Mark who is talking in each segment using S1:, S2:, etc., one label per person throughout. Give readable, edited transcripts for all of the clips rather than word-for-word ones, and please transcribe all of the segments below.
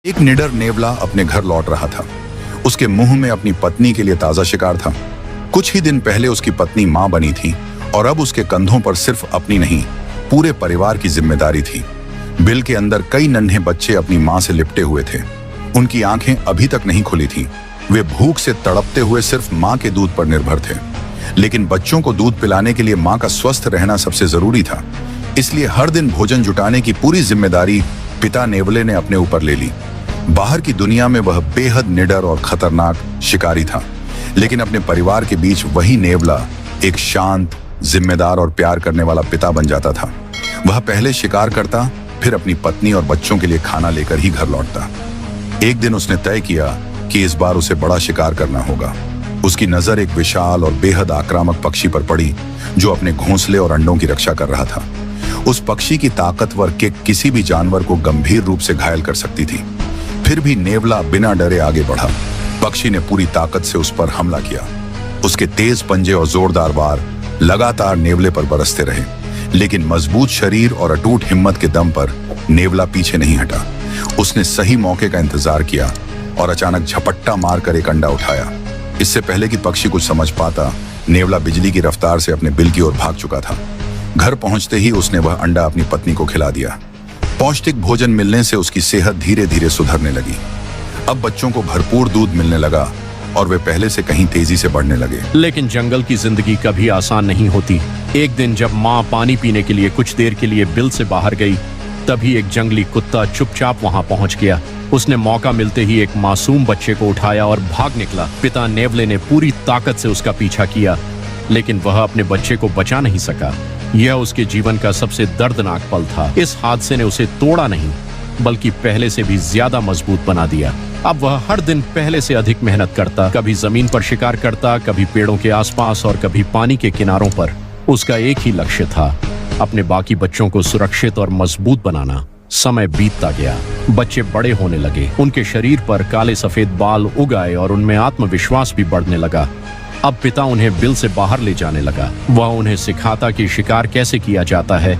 S1: एक निडर नेवला अपने घर लौट रहा था। उसके मुंह में अपनी पत्नी के लिए ताजा शिकार था। कुछ ही दिन पहले उसकी पत्नी मां बनी थी और अब उसके कंधों पर सिर्फ अपनी नहीं, पूरे परिवार की जिम्मेदारी थी। बिल के अंदर कई नन्हे बच्चे अपनी मां से लिपटे हुए थे। उनकी आंखें अभी तक नहीं खुली थीं। वे भूख से तड़पते हुए सिर्फ मां के दूध पर निर्भर थे। लेकिन बच्चों को दूध पिलाने के लिए मां का स्वस्थ रहना सबसे जरूरी था। इसलिए हर दिन भोजन जुटाने की पूरी जिम्मेदारी पिता नेवले ने अपने ऊपर ले ली। बाहर की दुनिया में वह बेहद निडर और खतरनाक शिकारी था, लेकिन अपने परिवार के बीच वही नेवला एक शांत, जिम्मेदार और प्यार करने वाला पिता बन जाता था। वह पहले शिकार करता, फिर अपनी पत्नी और बच्चों के लिए खाना लेकर ही घर लौटता। एक दिन उसने तय किया कि इस बार उसे बड़ा शिकार करना होगा। उसकी नजर एक विशाल और बेहद आक्रामक पक्षी पर पड़ी, जो अपने घोंसले और अंडों की रक्षा कर रहा था। उस पक्षी की ताकतवर किक किसी भी जानवर को गंभीर रूप से घायल कर सकती थी। फिर भी नेवला बिना डरे आगे बढ़ा। पक्षी ने पूरी ताकत से उस पर हमला किया। उसके तेज पंजे और जोरदार वार लगातार नेवले पर बरसते रहे, लेकिन मजबूत शरीर और अटूट हिम्मत के दम पर नेवला पीछे नहीं हटा। उसने सही मौके का इंतजार किया और अचानक झपट्टा मारकर एक अंडा उठाया। इससे पहले कि पक्षी कुछ समझ पाता, नेवला बिजली की रफ्तार से अपने बिल की ओर भाग चुका था। घर पहुंचते ही उसने वह अंडा अपनी पत्नी को खिला दिया। पौष्टिक भोजन मिलने से उसकी सेहत धीरे धीरे सुधरने लगी। अब बच्चों को भरपूर दूध मिलने लगा और वे पहले से कहीं तेजी से बढ़ने लगे।
S2: लेकिन जंगल की जिंदगी कभी आसान नहीं होती। एक दिन जब माँ पानी पीने के लिए कुछ देर के लिए बिल से बाहर गई, तभी एक जंगली कुत्ता चुपचाप वहां पहुंच गया। उसने मौका मिलते ही एक मासूम बच्चे को उठाया और भाग निकला। पिता नेवले ने पूरी ताकत से उसका पीछा किया, लेकिन वह अपने बच्चे को बचा नहीं सका। यह उसके जीवन का सबसे दर्दनाक पल था। इस हादसे ने उसे तोड़ा नहीं, बल्कि पहले से भी ज्यादा मजबूत बना दिया। अब वह हर दिन पहले से अधिक मेहनत करता, कभी जमीन पर शिकार करता, कभी पेड़ों के आसपास और कभी पानी के किनारों पर। उसका एक ही लक्ष्य था, अपने बाकी बच्चों को सुरक्षित और मजबूत बनाना। समय बीतता गया, बच्चे बड़े होने लगे, उनके शरीर पर काले सफेद बाल उग आए और उनमें आत्मविश्वास भी बढ़ने लगा। अब पिता उन्हें बिल से बाहर ले जाने लगा। वह उन्हें सिखाता कि शिकार कैसे किया जाता है,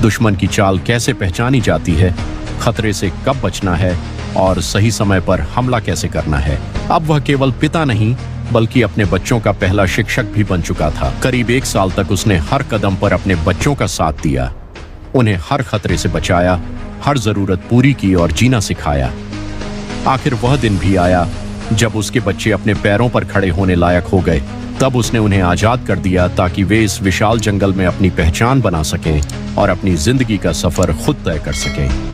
S2: दुश्मन की चाल कैसे पहचानी जाती है, खतरे से कब बचना है और सही समय पर हमला कैसे करना है। अब वह केवल पिता नहीं, बल्कि अपने बच्चों का पहला शिक्षक भी बन चुका था। करीब 1 साल तक उसने हर कदम पर अपने बच्चों का साथ दिया, उन्हें हर खतरे से बचाया, हर जरूरत पूरी की और जीना सिखाया। आखिर वह दिन भी आया जब उसके बच्चे अपने पैरों पर खड़े होने लायक हो गए। तब उसने उन्हें आजाद कर दिया ताकि वे इस विशाल जंगल में अपनी पहचान बना सकें और अपनी जिंदगी का सफर खुद तय कर सकें।